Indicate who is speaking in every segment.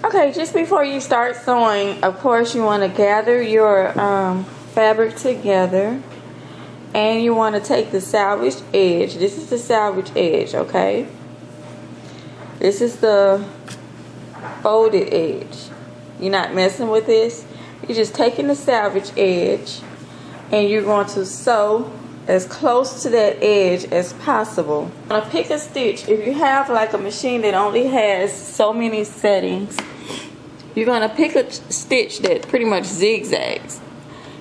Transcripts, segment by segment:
Speaker 1: Okay, just before you start sewing, of course you want to gather your fabric together, and you want to take the salvaged edge. This is the salvage edge, okay? This is the folded edge. You're not messing with this. You're just taking the salvage edge and you're going to sew as close to that edge as possible. I'm going to pick a stitch. If you have like a machine that only has so many settings, you're going to pick a stitch that pretty much zigzags,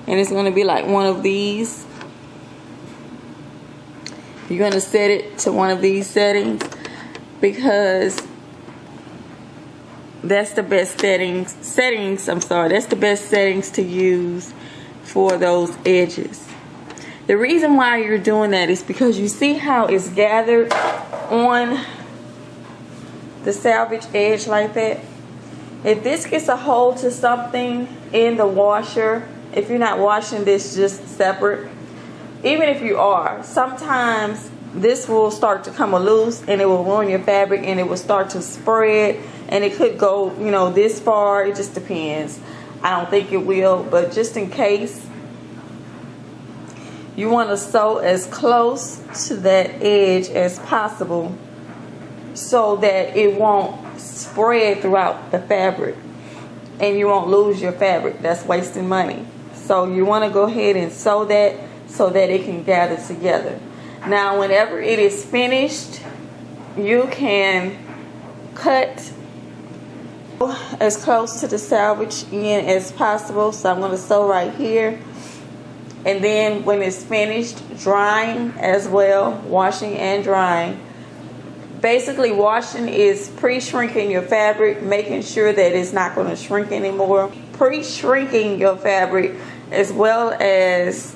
Speaker 1: and it's going to be like one of these. You're going to set it to one of these settings because that's the best settings that's the best settings to use for those edges. The reason why you're doing that is because you see how it's gathered on the salvage edge like that. If this gets a hold to something in the washer, if you're not washing this just separate, even if you are, sometimes this will start to come loose and it will ruin your fabric, and it will start to spread, and it could go, you know, this far. It just depends. I don't think it will, but just in case, you want to sew as close to that edge as possible so that it won't spread throughout the fabric and you won't lose your fabric. That's wasting money. So you want to go ahead and sew that so that it can gather together. Now whenever it is finished, you can cut as close to the salvage end as possible. So I'm going to sew right here, and then when it's finished drying as well, washing and drying. Basically, washing is pre-shrinking your fabric, making sure that it's not going to shrink anymore. Pre-shrinking your fabric as well as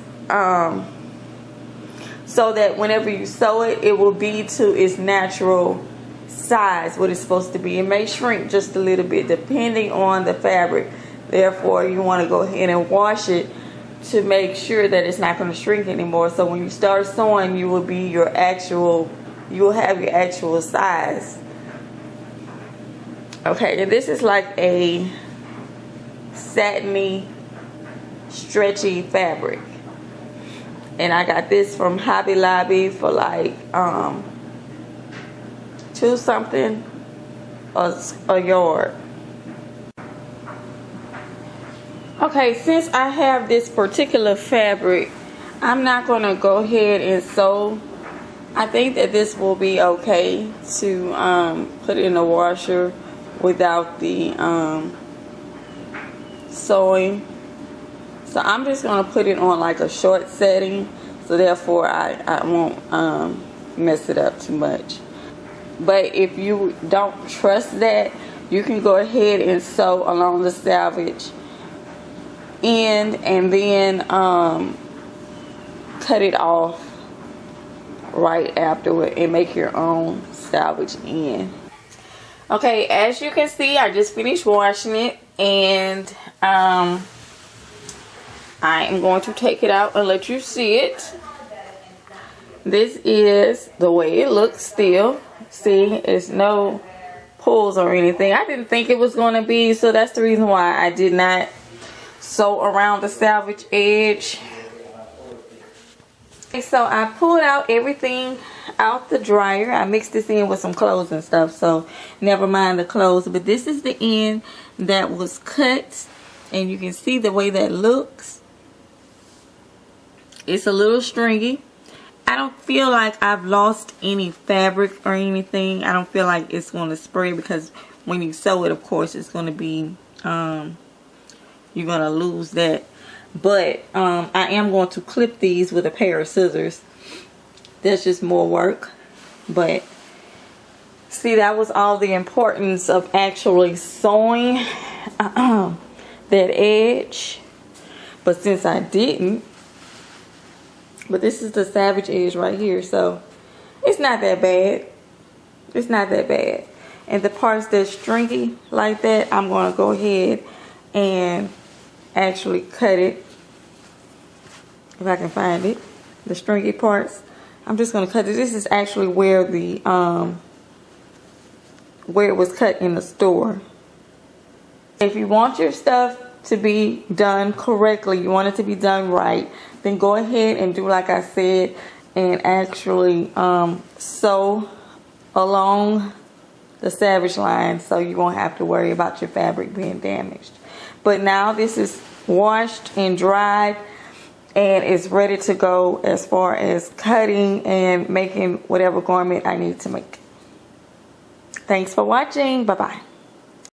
Speaker 1: so that whenever you sew it, it will be to its natural size, what it's supposed to be. It may shrink just a little bit depending on the fabric. Therefore, you want to go ahead and wash it to make sure that it's not going to shrink anymore. So when you start sewing, you will be you will have your actual size. Okay, and this is like a satiny, stretchy fabric. And I got this from Hobby Lobby for like $2 something a yard. Okay, since I have this particular fabric, I'm not going to go ahead and sew. I think that this will be okay to put in the washer without the sewing. So I'm just going to put it on like a short setting, so therefore I won't mess it up too much. But if you don't trust that, you can go ahead and sew along the salvage end and then cut it off right afterward and make your own salvage end. Okay, as you can see, I just finished washing it, and I am going to take it out and let you see it. This is the way it looks still. See, it's no pulls or anything. I didn't think it was going to be, so that's the reason why I did not sew around the salvage edge. Okay, so I pulled out everything out the dryer. I mixed this in with some clothes and stuff, so never mind the clothes. But this is the end that was cut, and you can see the way that looks. It's a little stringy. I don't feel like I've lost any fabric or anything. I don't feel like it's going to spread, because when you sew it, of course, it's going to be you're going to lose that. But I am going to clip these with a pair of scissors. That's just more work. But see, that was all the importance of actually sewing that edge. But since I didn't, but this is the salvage edge right here, so it's not that bad. It's not that bad. And the parts that's stringy like that, I'm going to go ahead and actually cut it, if I can find it. The stringy parts, I'm just going to cut it. This is actually where the where it was cut in the store. If you want your stuff to be done correctly, you want it to be done right, then go ahead and do like I said and actually sew along the Savage line so you won't have to worry about your fabric being damaged. But now this is washed and dried and it's ready to go as far as cutting and making whatever garment I need to make. Thanks for watching. Bye bye.